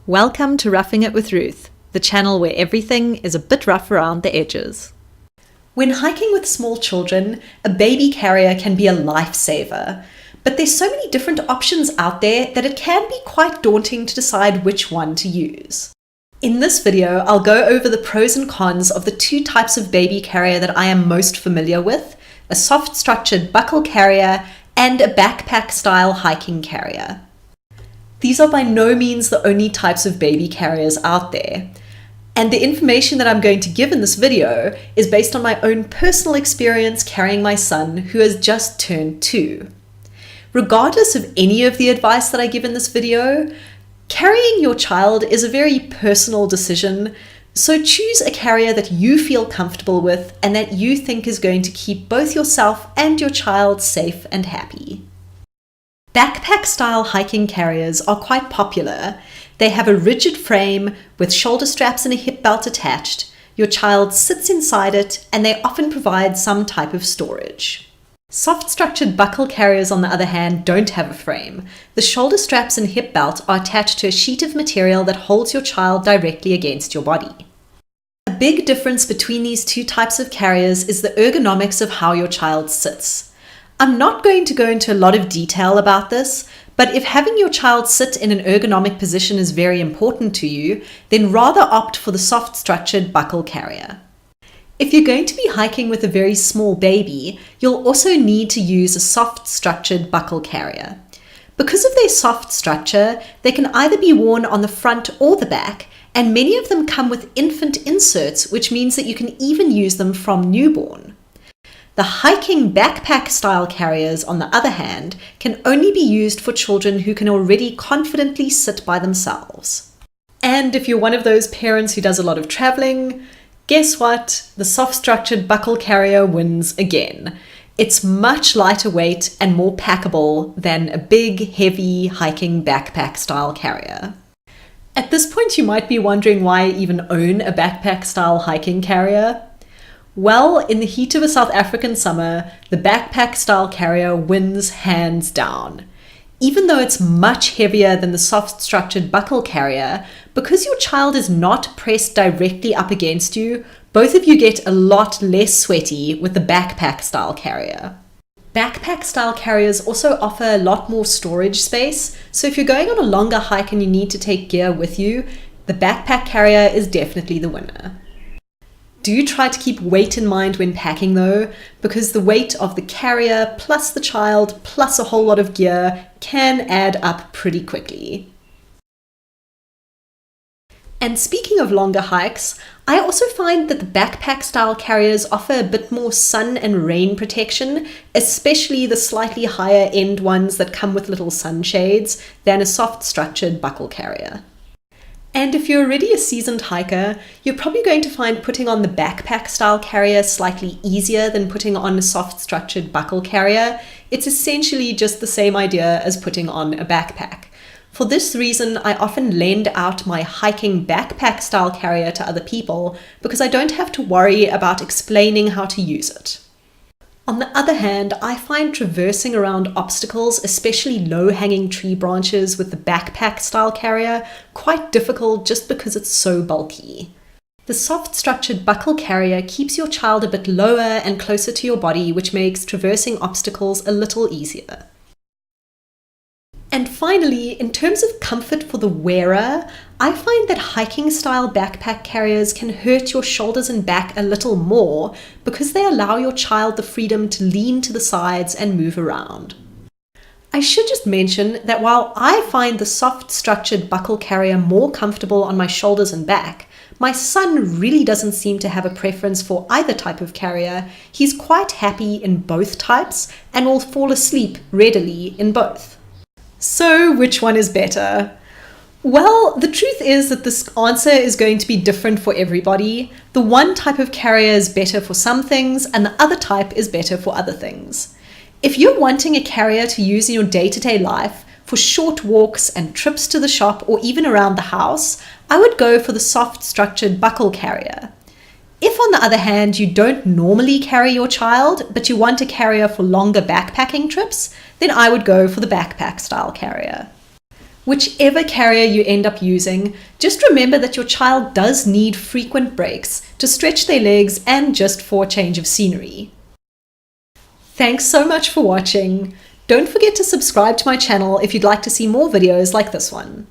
Welcome to Roughing It with Ruth, the channel where everything is a bit rough around the edges. When hiking with small children, a baby carrier can be a lifesaver, but there's so many different options out there that it can be quite daunting to decide which one to use. In this video, I'll go over the pros and cons of the two types of baby carrier that I am most familiar with, a soft-structured buckle carrier and a backpack-style hiking carrier. These are by no means the only types of baby carriers out there. And the information that I'm going to give in this video is based on my own personal experience carrying my son, who has just turned 2. Regardless of any of the advice that I give in this video, carrying your child is a very personal decision, so choose a carrier that you feel comfortable with and that you think is going to keep both yourself and your child safe and happy. Backpack-style hiking carriers are quite popular. They have a rigid frame with shoulder straps and a hip belt attached. Your child sits inside it, and they often provide some type of storage. Soft-structured buckle carriers, on the other hand, don't have a frame. The shoulder straps and hip belt are attached to a sheet of material that holds your child directly against your body. A big difference between these two types of carriers is the ergonomics of how your child sits. I'm not going to go into a lot of detail about this, but if having your child sit in an ergonomic position is very important to you, then rather opt for the soft-structured buckle carrier. If you're going to be hiking with a very small baby, you'll also need to use a soft-structured buckle carrier. Because of their soft structure, they can either be worn on the front or the back, and many of them come with infant inserts, which means that you can even use them from newborn. The hiking backpack-style carriers, on the other hand, can only be used for children who can already confidently sit by themselves. And if you're one of those parents who does a lot of traveling, guess what? The soft-structured buckle carrier wins again. It's much lighter weight and more packable than a big, heavy hiking backpack-style carrier. At this point, you might be wondering why I even own a backpack-style hiking carrier. Well, in the heat of a South African summer, the backpack-style carrier wins hands down. Even though it's much heavier than the soft-structured buckle carrier, because your child is not pressed directly up against you, both of you get a lot less sweaty with the backpack-style carrier. Backpack-style carriers also offer a lot more storage space, so if you're going on a longer hike and you need to take gear with you, the backpack carrier is definitely the winner. Do try to keep weight in mind when packing though, because the weight of the carrier plus the child plus a whole lot of gear can add up pretty quickly. And speaking of longer hikes, I also find that the backpack-style carriers offer a bit more sun and rain protection, especially the slightly higher end ones that come with little sunshades, than a soft-structured buckle carrier. And if you're already a seasoned hiker, you're probably going to find putting on the backpack-style carrier slightly easier than putting on a soft-structured buckle carrier. It's essentially just the same idea as putting on a backpack. For this reason, I often lend out my hiking backpack-style carrier to other people because I don't have to worry about explaining how to use it. On the other hand, I find traversing around obstacles, especially low-hanging tree branches with the backpack-style carrier, quite difficult just because it's so bulky. The soft-structured buckle carrier keeps your child a bit lower and closer to your body, which makes traversing obstacles a little easier. And finally, in terms of comfort for the wearer, I find that hiking-style backpack carriers can hurt your shoulders and back a little more because they allow your child the freedom to lean to the sides and move around. I should just mention that while I find the soft-structured buckle carrier more comfortable on my shoulders and back, my son really doesn't seem to have a preference for either type of carrier. He's quite happy in both types and will fall asleep readily in both. So, which one is better? Well, the truth is that this answer is going to be different for everybody. The one type of carrier is better for some things, and the other type is better for other things. If you're wanting a carrier to use in your day-to-day life, for short walks and trips to the shop or even around the house, I would go for the soft-structured buckle carrier. If, on the other hand, you don't normally carry your child, but you want a carrier for longer backpacking trips, then I would go for the backpack-style carrier. Whichever carrier you end up using, just remember that your child does need frequent breaks to stretch their legs and just for a change of scenery. Thanks so much for watching. Don't forget to subscribe to my channel if you'd like to see more videos like this one.